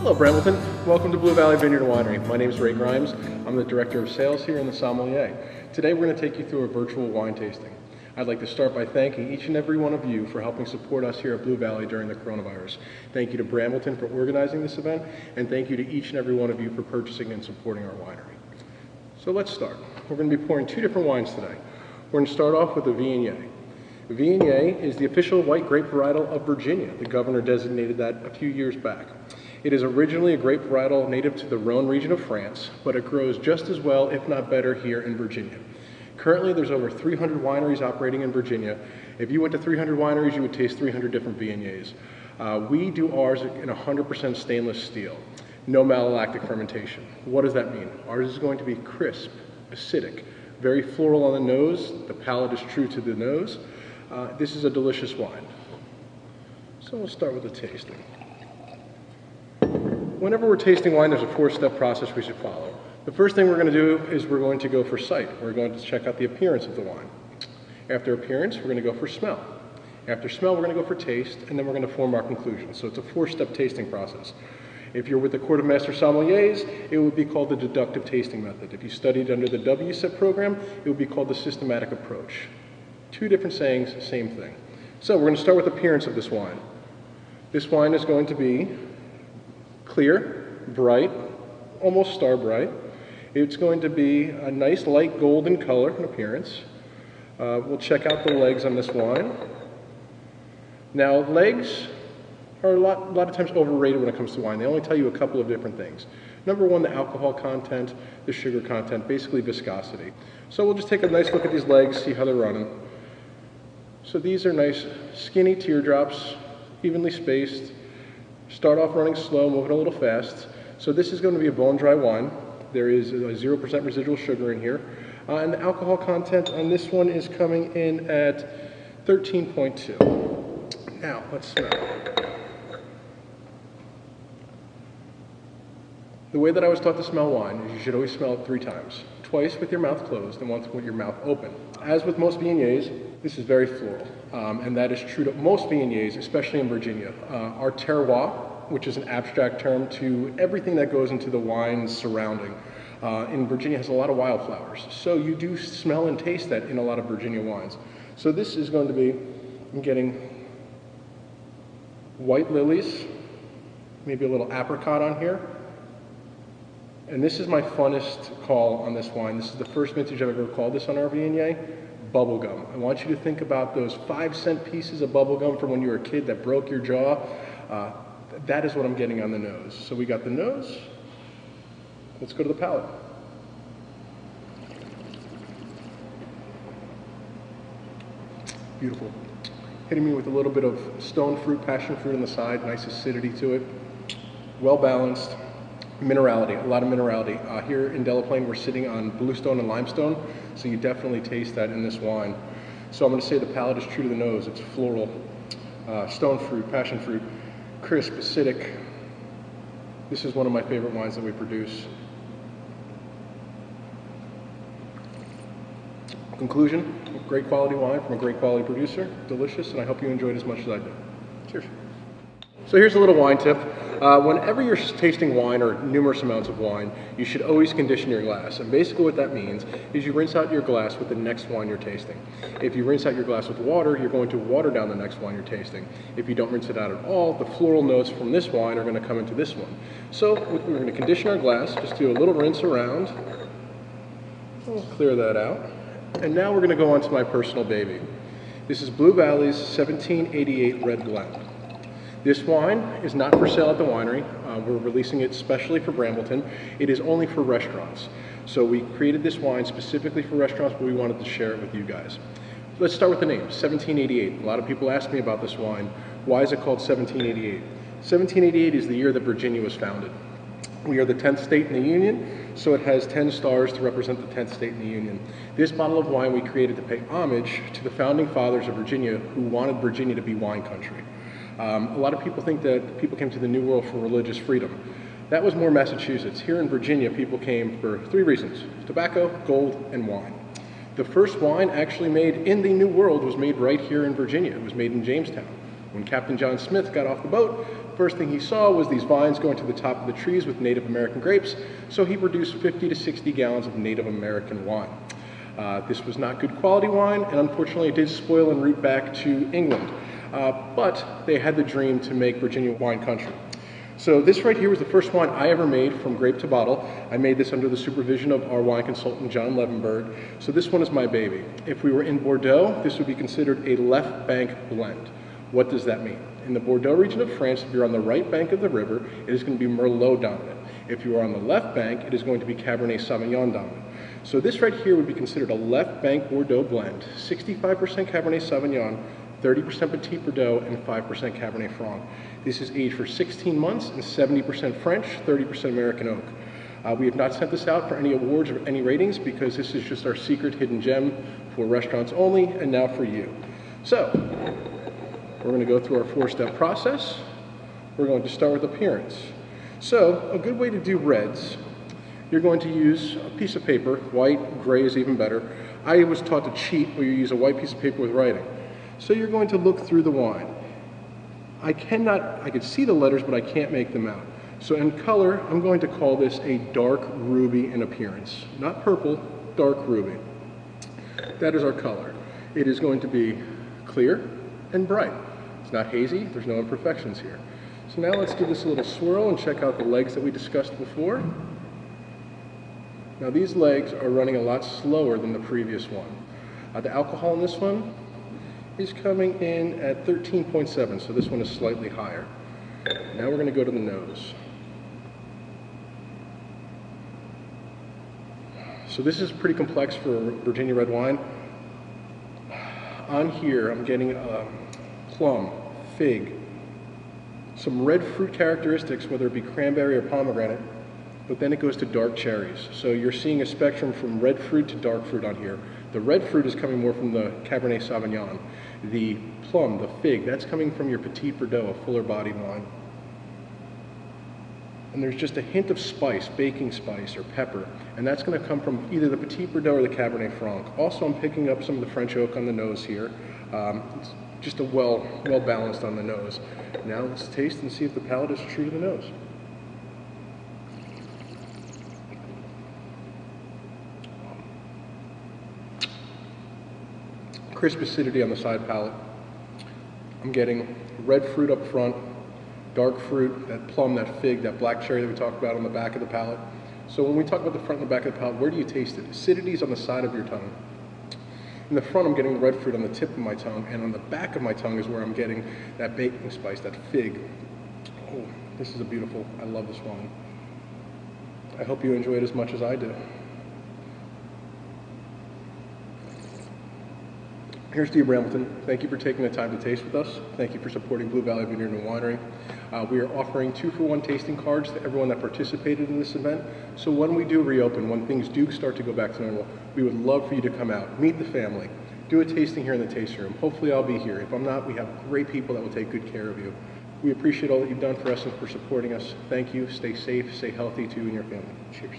Hello Brambleton, welcome to Blue Valley Vineyard Winery. My name is Ray Grimes. I'm the Director of Sales here in the Sommelier. Today we're going to take you through a virtual wine tasting. I'd like to start by thanking each and every one of you for helping support us here at Blue Valley during the coronavirus. Thank you to Brambleton for organizing this event, and thank you to each and every one of you for purchasing and supporting our winery. So let's start. We're going to be pouring two different wines today. We're going to start off with a Viognier. Viognier is the official white grape varietal of Virginia. The governor designated that a few years back. It is originally a grape varietal native to the Rhone region of France, but it grows just as well, if not better, here in Virginia. Currently, there's over 300 wineries operating in Virginia. If you went to 300 wineries, you would taste 300 different Viogniers. We do ours in 100% stainless steel, no malolactic fermentation. What does that mean? Ours is going to be crisp, acidic, very floral on the nose. The palate is true to the nose. This is a delicious wine. So we'll start with the tasting. Whenever we're tasting wine, there's a four-step process we should follow. The first thing we're going to do is we're going to go for sight. We're going to check out the appearance of the wine. After appearance, we're going to go for smell. After smell, we're going to go for taste, and then we're going to form our conclusion. So it's a four-step tasting process. If you're with the Court of Master Sommeliers, it would be called the deductive tasting method. If you studied under the WSET program, it would be called the systematic approach. Two different sayings, same thing. So we're going to start with appearance of this wine. This wine is going to be clear, bright, almost star bright. It's going to be a nice light golden color in appearance. We'll check out the legs on this wine. Now, legs are a lot of times overrated when it comes to wine. They only tell you a couple of different things. Number one, the alcohol content, the sugar content, basically viscosity. So we'll just take a nice look at these legs, see how they're running. So these are nice skinny teardrops, evenly spaced. Start off running slow, moving a little fast. So this is going to be a bone-dry wine. There is a 0% residual sugar in here. And the alcohol content on this one is coming in at 13.2. Now, let's smell. The way that I was taught to smell wine is you should always smell it 3 times. Twice with your mouth closed and once with your mouth open. As with most Viogniers, this is very floral. And that is true to most Viogniers, especially in Virginia. Our terroir, which is an abstract term to everything that goes into the wine's surrounding, in Virginia has a lot of wildflowers. So you do smell and taste that in a lot of Virginia wines. So this is going to be, I'm getting white lilies, maybe a little apricot on here. And this is my funnest call on this wine. This is the first vintage I've ever called this on our Viognier. Bubblegum. I want you to think about those 5-cent pieces of bubblegum from when you were a kid that broke your jaw. That is what I'm getting on the nose. So we got the nose. Let's go to the palate. Beautiful. Hitting me with a little bit of stone fruit, passion fruit on the side. Nice acidity to it. Well balanced. Minerality, a lot of minerality. Here in Delaplane, we're sitting on bluestone and limestone, so you definitely taste that in this wine. So I'm going to say the palate is true to the nose. It's floral, stone fruit, passion fruit, crisp, acidic. This is one of my favorite wines that we produce. Conclusion, great quality wine from a great quality producer, delicious, and I hope you enjoyed as much as I did. Cheers. So here's a little wine tip. Whenever you're tasting wine or numerous amounts of wine, you should always condition your glass. And basically what that means is you rinse out your glass with the next wine you're tasting. If you rinse out your glass with water, you're going to water down the next wine you're tasting. If you don't rinse it out at all, the floral notes from this wine are going to come into this one. So we're going to condition our glass, just do a little rinse around. We'll clear that out. And now we're going to go on to my personal baby. This is Blue Valley's 1788 Red Blend. This wine is not for sale at the winery. We're releasing it specially for Brambleton. It is only for restaurants. So we created this wine specifically for restaurants, but we wanted to share it with you guys. Let's start with the name, 1788. A lot of people ask me about this wine. Why is it called 1788? 1788 is the year that Virginia was founded. We are the 10th state in the Union, so it has 10 stars to represent the 10th state in the Union. This bottle of wine we created to pay homage to the founding fathers of Virginia who wanted Virginia to be wine country. A lot of people think that people came to the New World for religious freedom. That was more Massachusetts. Here in Virginia, people came for 3 reasons: tobacco, gold, and wine. The first wine actually made in the New World was made right here in Virginia. It was made in Jamestown. When Captain John Smith got off the boat, first thing he saw was these vines going to the top of the trees with Native American grapes, so he produced 50 to 60 gallons of Native American wine. This was not good quality wine, and unfortunately it did spoil en route back to England. But they had the dream to make Virginia wine country. So this right here was the first wine I ever made from grape to bottle. I made this under the supervision of our wine consultant, John Levenberg. So this one is my baby. If we were in Bordeaux, this would be considered a left bank blend. What does that mean? In the Bordeaux region of France, if you're on the right bank of the river, it is going to be Merlot dominant. If you are on the left bank, it is going to be Cabernet Sauvignon dominant. So this right here would be considered a left bank Bordeaux blend, 65% Cabernet Sauvignon, 30% Petit Verdot, and 5% Cabernet Franc. This is aged for 16 months and 70% French, 30% American oak. We have not sent this out for any awards or any ratings because this is just our secret hidden gem for restaurants only and now for you. So, we're going to go through our 4-step process. We're going to start with appearance. So, a good way to do reds, you're going to use a piece of paper, white, gray is even better. I was taught to cheat where you use a white piece of paper with writing. So you're going to look through the wine. I could see the letters, but I can't make them out. So in color, I'm going to call this a dark ruby in appearance. Not purple, dark ruby. That is our color. It is going to be clear and bright. It's not hazy, there's no imperfections here. So now let's give this a little swirl and check out the legs that we discussed before. Now these legs are running a lot slower than the previous one. The alcohol in this one is coming in at 13.7, so this one is slightly higher. Now we're going to go to the nose. So this is pretty complex for Virginia red wine. On here I'm getting plum, fig, some red fruit characteristics, whether it be cranberry or pomegranate, but then it goes to dark cherries. So you're seeing a spectrum from red fruit to dark fruit on here. The red fruit is coming more from the Cabernet Sauvignon. The plum, the fig, that's coming from your Petit Verdot, a fuller bodied wine. And there's just a hint of spice, baking spice or pepper, and that's going to come from either the Petit Verdot or the Cabernet Franc. Also, I'm picking up some of the French oak on the nose here. It's just a well balanced on the nose. Now let's taste and see if the palate is true to the nose. Crisp acidity on the side palate. I'm getting red fruit up front, dark fruit, that plum, that fig, that black cherry that we talked about on the back of the palate. So when we talk about the front and the back of the palate, where do you taste it? Acidity is on the side of your tongue. In the front, I'm getting the red fruit on the tip of my tongue, and on the back of my tongue is where I'm getting that baking spice, that fig. Oh, this is a beautiful, I love this wine. I hope you enjoy it as much as I do. Here's to you, Brambleton. Thank you for taking the time to taste with us. Thank you for supporting Blue Valley Vineyard Winery. We are offering 2-for-1 tasting cards to everyone that participated in this event. So when we do reopen, when things do start to go back to normal, we would love for you to come out, meet the family, do a tasting here in the tasting room. Hopefully I'll be here. If I'm not, we have great people that will take good care of you. We appreciate all that you've done for us and for supporting us. Thank you. Stay safe, stay healthy to you and your family. Cheers.